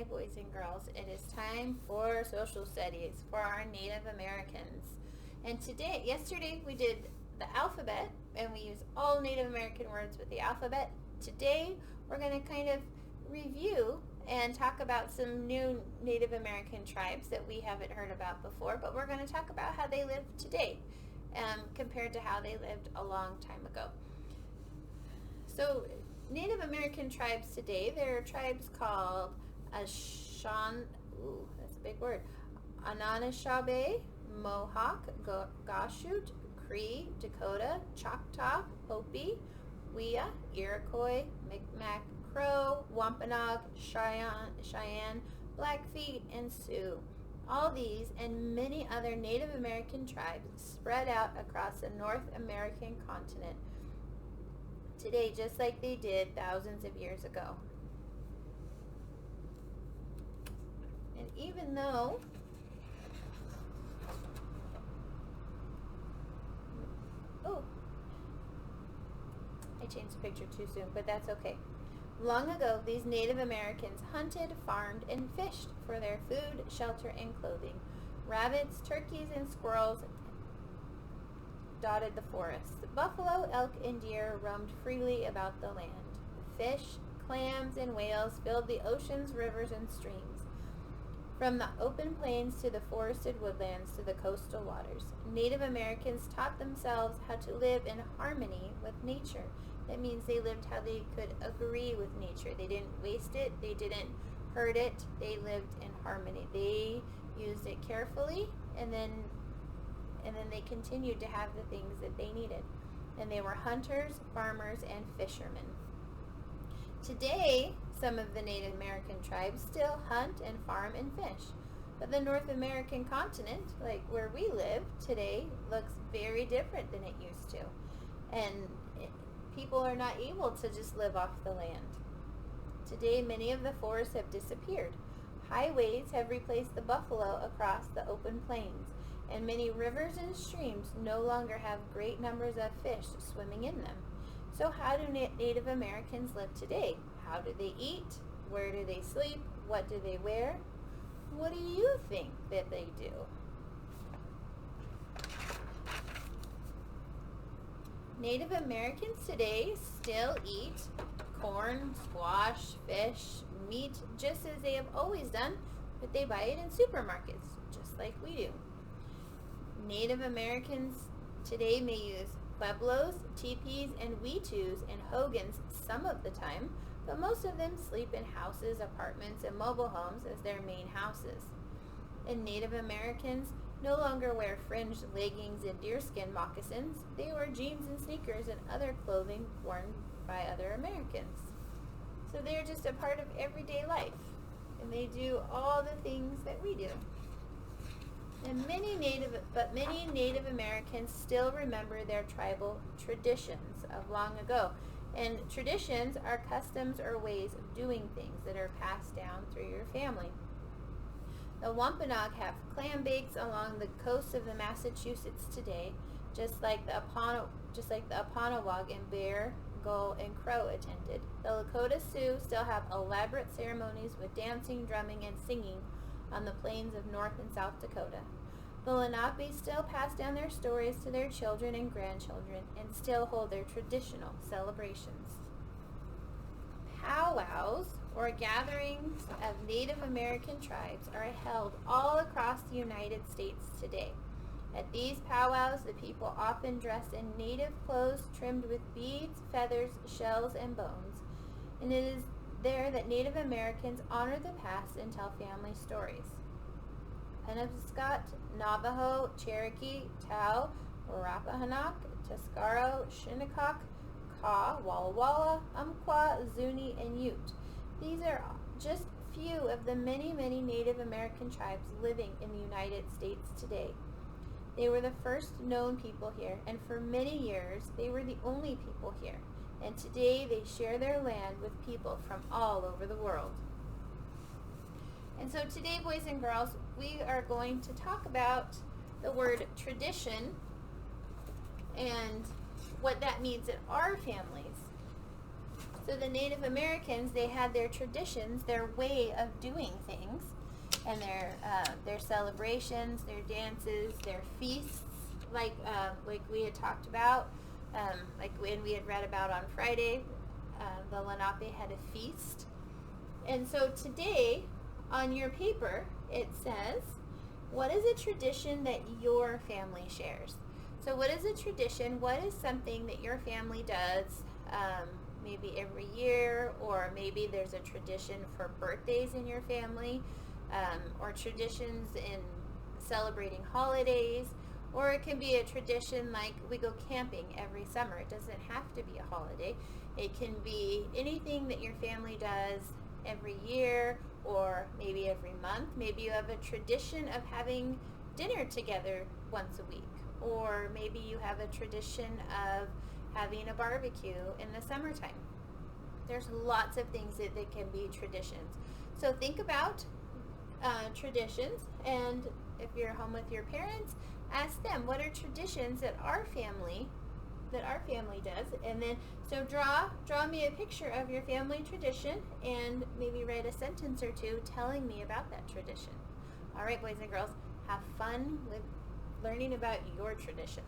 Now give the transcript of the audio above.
boys and girls. It is time for social studies for our Native Americans. And yesterday we did the alphabet, and we use all Native American words with the alphabet. Today we're going to kind of review and talk about some new Native American tribes that we haven't heard about before, but we're going to talk about how they live today compared to how they lived a long time ago. So Native American tribes today, there are tribes called that's a big word, Anishinaabe, Mohawk, Gashute, Cree, Dakota, Choctaw, Hopi, Wea, Iroquois, Mi'kmaq, Crow, Wampanoag, Cheyenne, Blackfeet, and Sioux. All these and many other Native American tribes spread out across the North American continent today, just like they did thousands of years ago. And even though I changed the picture too soon, but that's okay. Long ago, these Native Americans hunted, farmed, and fished for their food, shelter, and clothing. Rabbits, turkeys, and squirrels dotted the forests. Buffalo, elk, and deer roamed freely about the land. Fish, clams, and whales filled the oceans, rivers, and streams. From the open plains to the forested woodlands to the coastal waters, Native Americans taught themselves how to live in harmony with nature. That means they lived how they could agree with nature. They didn't waste it. They didn't hurt it. They lived in harmony. They used it carefully, and then they continued to have the things that they needed. And they were hunters, farmers, and fishermen. Today, some of the Native American tribes still hunt and farm and fish. But the North American continent, like where we live today, looks very different than it used to. And people are not able to just live off the land. Today, many of the forests have disappeared. Highways have replaced the buffalo across the open plains, and many rivers and streams no longer have great numbers of fish swimming in them. So how do Native Americans live today? How do they eat? Where do they sleep? What do they wear? What do you think that they do? Native Americans today still eat corn, squash, fish, meat, just as they have always done, but they buy it in supermarkets, just like we do. Native Americans today may use pueblos, teepees, and weetus and hogans some of the time, but most of them sleep in houses, apartments, and mobile homes as their main houses. And Native Americans no longer wear fringed leggings and deerskin moccasins. They wear jeans and sneakers and other clothing worn by other Americans. So they're just a part of everyday life, and they do all the things that we do. And many Native Americans still remember their tribal traditions of long ago. And traditions are customs or ways of doing things that are passed down through your family. The Wampanoag have clam bakes along the coast of the Massachusetts today, just like the Apponeawag and Bear, Gull, and Crow attended. The Lakota Sioux still have elaborate ceremonies with dancing, drumming, and singing on the plains of North and South Dakota. The Lenape still pass down their stories to their children and grandchildren and still hold their traditional celebrations. Powwows, or gatherings of Native American tribes, are held all across the United States today. At these powwows, the people often dress in native clothes trimmed with beads, feathers, shells, and bones. And it is there that Native Americans honor the past and tell family stories. Penobscot, Navajo, Cherokee, Tao, Rappahannock, Tuscarora, Shinnecock, Kaw, Walla Walla, Umpqua, Zuni, and Ute. These are just few of the many, many Native American tribes living in the United States today. They were the first known people here, and for many years they were the only people here. And today they share their land with people from all over the world. And so today, boys and girls, we are going to talk about the word tradition and what that means in our families. So the Native Americans, they had their traditions, their way of doing things, and their celebrations, their dances, their feasts, like we had talked about, like when we had read about on Friday, the Lenape had a feast. And so today, on your paper, it says, what is a tradition that your family shares? So what is a tradition? What is something that your family does maybe every year, or maybe there's a tradition for birthdays in your family, or traditions in celebrating holidays, or it can be a tradition like we go camping every summer. It doesn't have to be a holiday. It can be anything that your family does every year, or maybe every month. Maybe you have a tradition of having dinner together once a week, or maybe you have a tradition of having a barbecue in the summertime. There's lots of things that can be traditions. So think about traditions, and if you're home with your parents, ask them, what are traditions that our family does? And then so draw me a picture of your family tradition, and maybe write a sentence or two telling me about that tradition. All right, boys and girls, have fun with learning about your traditions.